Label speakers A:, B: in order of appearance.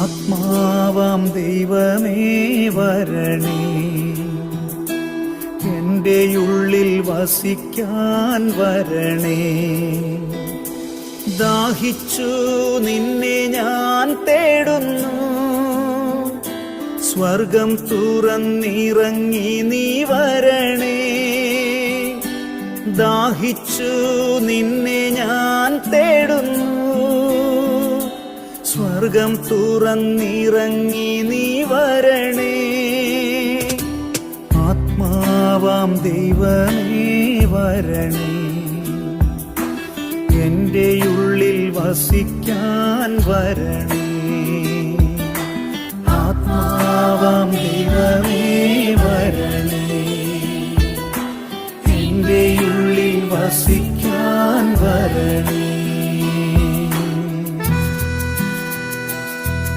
A: ആത്മാവാം ദൈവമേ വരണേ, എൻ്റെ ഉള്ളിൽ വസിക്കാൻ വരണേ. ദാഹിച്ചു നിന്നെ ഞാൻ തേടുന്നു, സ്വർഗം തുറന്നിറങ്ങി നീ വരണേ. ദാഹിച്ചു നിന്നെ ഞാൻ തേടുന്നു, സ്വർഗം തുറന്നിറങ്ങി നീ വരണേ. ആത്മാവാം ദൈവമേ വരണേ, എൻ്റെ ഉള്ളിൽ വസിക്കാൻ വരണേ.